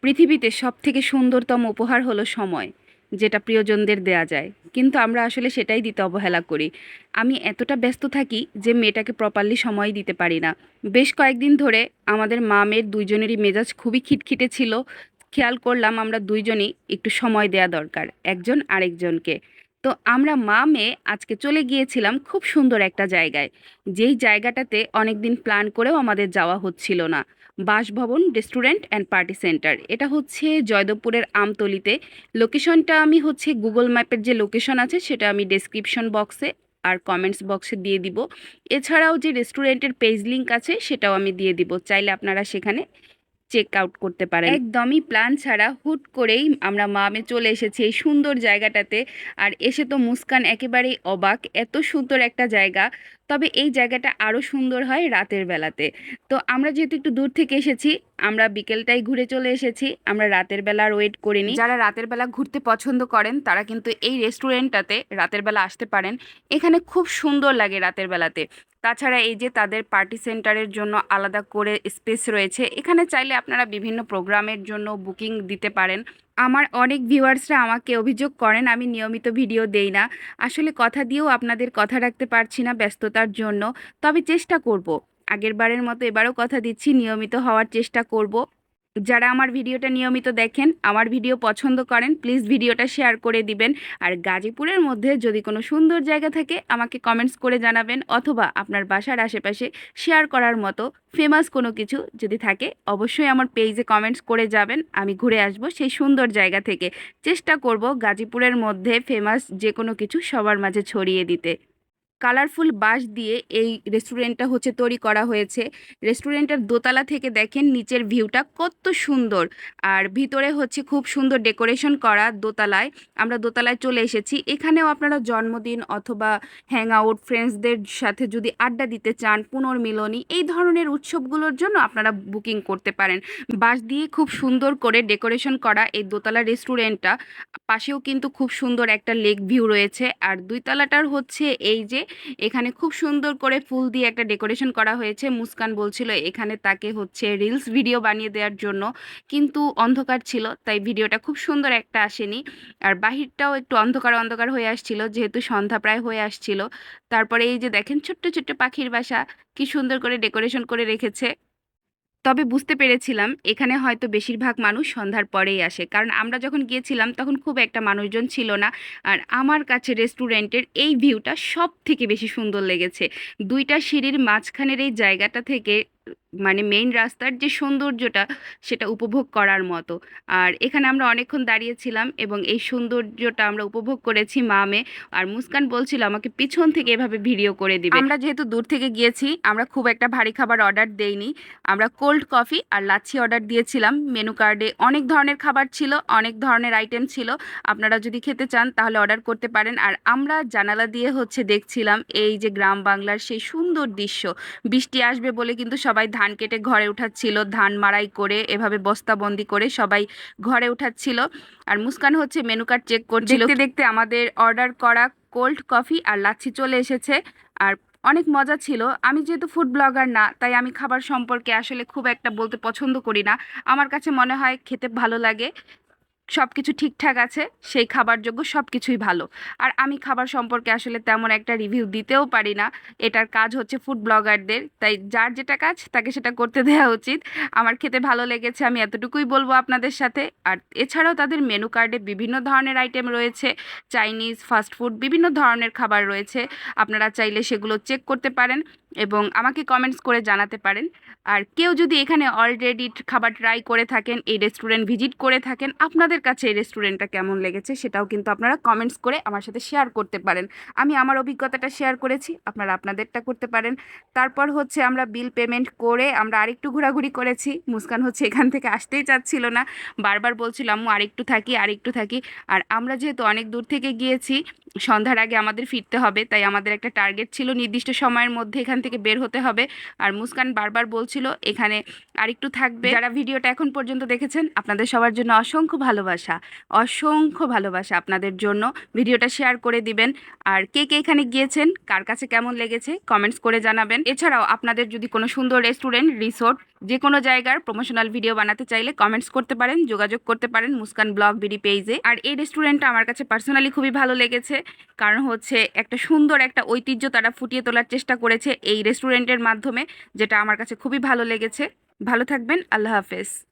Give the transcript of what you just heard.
পৃথিবীতে সবথেকে সুন্দরতম উপহার হলো সময়, যেটা প্রিয়জনদের দেয়া যায়। কিন্তু আমরা আসলে সেটাই দিতে অবহেলা করি। আমি এতটা ব্যস্ত থাকি যে মেয়েটাকে প্রপারলি সময় দিতে পারি না। বেশ কয়েকদিন ধরে আমাদের মা মেয়ের দুইজনেরই মেজাজ খুবই খিটখিটে ছিল। খেয়াল করলাম আমরা দুইজনই একটু সময় দেয়া দরকার একজন আরেকজনকে। তো আমরা মা মেয়ে আজকে চলে গিয়েছিলাম খুব সুন্দর একটা জায়গায়, যেই জায়গাটাতে অনেকদিন প্ল্যান করেও আমাদের যাওয়া হচ্ছিল না। বাসভবন রেস্টুরেন্ট অ্যান্ড পার্টি সেন্টার, এটা হচ্ছে জয়দেবপুরের আমতলিতে। লোকেশনটা আমি হচ্ছে গুগল ম্যাপের যে লোকেশন আছে সেটা আমি ডেসক্রিপশন বক্সে আর কমেন্টস বক্সে দিয়ে দিব। এছাড়াও যে রেস্টুরেন্টের পেজ লিংক আছে সেটাও আমি দিয়ে দিব, চাইলে আপনারা সেখানে চেক আউট করতে পারেন। একদমই প্ল্যান ছাড়া হুট করেই আমরা মা মেয়ে চলে এসেছি এই সুন্দর জায়গাটাতে। আর এসে তো মুস্কান একেবারেই অবাক, এত সুন্দর একটা জায়গা। তবে এই জায়গাটা আরও সুন্দর হয় রাতের বেলাতে। তো আমরা যেহেতু একটু দূর থেকে এসেছি, আমরা বিকেলটাই ঘুরে চলে এসেছি, আমরা রাতের বেলা আর ওয়েট করিনি। যারা রাতের বেলা ঘুরতে পছন্দ করেন তারা কিন্তু এই রেস্টুরেন্টটাতে রাতের বেলা আসতে পারেন। এখানে খুব সুন্দর লাগে রাতের বেলাতে। তাছাড়া এই যে তাদের পার্টি সেন্টারের জন্য আলাদা করে স্পেস রয়েছে, এখানে চাইলে আপনারা বিভিন্ন প্রোগ্রামের জন্য বুকিং দিতে পারের। আমার অনেক ভিউয়ার্সরা আমাকে অভিযোগ করেন আমি নিয়মিত ভিডিও দেই না। আসলে কথা দিয়েও আপনাদের কথা রাখতে পারছি না ব্যস্ততার জন্য। তবে চেষ্টা করব, আগের বারের মতো এবারও কথা দিচ্ছি নিয়মিত হওয়ার চেষ্টা করব। যারা আমার ভিডিওটা নিয়মিত দেখেন, আমার ভিডিও পছন্দ করেন, প্লিজ ভিডিওটা শেয়ার করে দিবেন। আর গাজীপুরের মধ্যে যদি কোনো সুন্দর জায়গা থাকে আমাকে কমেন্টস করে জানাবেন, অথবা আপনার বাসার আশেপাশে শেয়ার করার মতো ফেমাস কোনো কিছু যদি থাকে অবশ্যই আমার পেজে কমেন্টস করে যাবেন। আমি ঘুরে আসব সেই সুন্দর জায়গা থেকে। চেষ্টা করব গাজীপুরের মধ্যে ফেমাস যে কোনো কিছু সবার মাঝে ছড়িয়ে দিতে। কালারফুল বাঁশ দিয়ে এই রেস্টুরেন্টটা হচ্ছে তৈরি করা হয়েছে। রেস্টুরেন্টের দোতলা থেকে দেখেন নিচের ভিউটা কত সুন্দর। আর ভিতরে হচ্ছে খুব সুন্দর ডেকোরেশন করা দোতলায়। আমরা দোতলায় চলে এসেছি। এখানেও আপনারা জন্মদিন অথবা হ্যাং আউট ফ্রেন্ডসদের সাথে যদি আড্ডা দিতে চান, পুনর্মিলনী এই ধরনের উৎসবগুলোর জন্য আপনারা বুকিং করতে পারেন। বাঁশ দিয়ে খুব সুন্দর করে ডেকোরেশন করা এই দোতলা রেস্টুরেন্টটা। পাশেও কিন্তু খুব সুন্দর একটা লেক ভিউ রয়েছে। আর দুই তলাটার হচ্ছে এই যে এখানে খুব সুন্দর করে ফুল দিয়ে একটা ডেকোরেশন করা হয়েছে। মুস্কান বলছিল এখানে তাকে হচ্ছে রিলস ভিডিও বানিয়ে দেওয়ার জন্য, কিন্তু অন্ধকার ছিল তাই ভিডিওটা খুব সুন্দর একটা আসেনি। আর বাহিরটাও একটু অন্ধকার অন্ধকার হয়ে আসছিল যেহেতু সন্ধ্যা প্রায় হয়ে আসছিল। তারপরে এই যে দেখেন ছোট্ট ছোট্ট পাখির বাসা কি সুন্দর করে ডেকোরেশন করে রেখেছে। তবে বুঝতে পেরেছিলাম এখানে হয়তো বেশিরভাগ মানুষ সন্ধ্যার পরেই আসে, কারণ আমরা যখন গিয়েছিলাম তখন খুব একটা মানুষজন ছিল না। আর আমার কাছে রেস্টুরেন্টের এই ভিউটা সব থেকে বেশি সুন্দর লেগেছে। দুইটা সিঁড়ির মাঝখানের এই জায়গাটা থেকে মানে মেইন রাস্তার যে সৌন্দর্যটা সেটা উপভোগ করার মতো। আর এখানে আমরা অনেকক্ষণ দাঁড়িয়েছিলাম এবং এই সৌন্দর্যটা আমরা উপভোগ করেছি মা মেয়ে। আর মুস্কান বলছিল আমাকে পিছন থেকে এভাবে ভিডিও করে দিবে। আমরা যেহেতু দূর থেকে গিয়েছি আমরা খুব একটা ভারী খাবার অর্ডার দেইনি। আমরা কোল্ড কফি আর লাচ্ছি অর্ডার দিয়েছিলাম। মেনু কার্ডে অনেক ধরনের খাবার ছিল, অনেক ধরনের আইটেম ছিল। আপনারা যদি খেতে চান তাহলে অর্ডার করতে পারেন। আর আমরা জানালা দিয়ে হচ্ছে দেখছিলাম এই যে গ্রাম বাংলার সেই সুন্দর দৃশ্য। বৃষ্টি আসবে বলে কিন্তু সবাই ধান কেটে ঘরে উঠাচ্ছিল, ধান মাড়াই করে এভাবে বস্তাবন্দি করে সবাই ঘরে উঠাচ্ছিল। আর মুস্কান হচ্ছে মেনু কার্ড চেক করছিল। দেখতে দেখতে আমাদের অর্ডার করা কোল্ড কফি আর লাচ্ছি চলে এসেছে। আর অনেক মজা ছিল। আমি যেহেতু ফুড ব্লগার না তাই আমি খাবার সম্পর্কে আসলে খুব একটা বলতে পছন্দ করি না। আমার কাছে মনে হয় খেতে ভালো লাগে, সব কিছু ঠিকঠাক আছে, সেই খাবারযোগ্য সব কিছুই ভালো। আর আমি খাবার সম্পর্কে আসলে তেমন একটা রিভিউ দিতেও পারি না। এটার কাজ হচ্ছে ফুড ব্লগারদের, তাই যার যেটা কাজ তাকে সেটা করতে দেওয়া উচিত। আমার খেতে ভালো লেগেছে আমি এতটুকুই বলবো আপনাদের সাথে। আর এছাড়াও তাদের মেনু কার্ডে বিভিন্ন ধরনের আইটেম রয়েছে, চাইনিজ ফাস্ট ফুড বিভিন্ন ধরনের খাবার রয়েছে। আপনারা চাইলে সেগুলো চেক করতে পারেন এবং আমাকে কমেন্টস করে জানাতে পারেন। আর কেউ যদি এখানে অলরেডি খাবার ট্রাই করে থাকেন, এই রেস্টুরেন্ট ভিজিট করে থাকেন, আপনাদের কাছে এই রেস্টুরেন্টটা কেমন লেগেছে সেটাও কিন্তু আপনারা কমেন্টস করে আমার সাথে শেয়ার করতে পারেন। আমি আমার অভিজ্ঞতাটা শেয়ার করেছি, আপনারা আপনাদেরটা করতে পারেন। তারপর হচ্ছে আমরা বিল পেমেন্ট করে আমরা আরেকটু ঘোরাঘুরি করেছি। মুস্কান হচ্ছে এখান থেকে আসতেই চাচ্ছিল না, বারবার বলছিল আম্মু আরেকটু থাকি আরেকটু থাকি। আর আমরা যেহেতু অনেক দূর থেকে গিয়েছি, সন্ধ্যার আগে আমাদের ফিরতে হবে, তাই আমাদের একটা টার্গেট ছিল নির্দিষ্ট সময়ের মধ্যে এখান থেকে বের হতে হবে। আর মুস্কান বারবার বলছিল এখানে আরেকটু থাকবে। যারা ভিডিওটা এখন পর্যন্ত দেখেছেন আপনাদের সবার জন্য অসংখ্য ভালোবাসা। ভালোবাসা, অসংখ্য ভালোবাসা আপনাদের জন্য। ভিডিওটা শেয়ার করে দিবেন। আর কে কে এখানে গিয়েছেন, কার কাছে কেমন লেগেছে কমেন্টস করে জানাবেন। এছাড়াও আপনাদের যদি কোনো সুন্দর রেস্টুরেন্ট, রিসোর্ট, যে কোনো জায়গার প্রমোশনাল ভিডিও বানাতে চাইলে কমেন্টস করতে পারেন, যোগাযোগ করতে পারেন মুস্কান ব্লগ বিডি পেজে। আর এই রেস্টুরেন্টটা আমার কাছে পার্সোনালি খুবই ভালো লেগেছে, কারণ হচ্ছে একটা সুন্দর একটা ঐতিহ্য তারা ফুটিয়ে তোলার চেষ্টা করেছে এই রেস্টুরেন্টের মাধ্যমে, যেটা আমার কাছে খুবই ভালো লেগেছে। ভালো থাকবেন, আল্লাহ হাফেজ।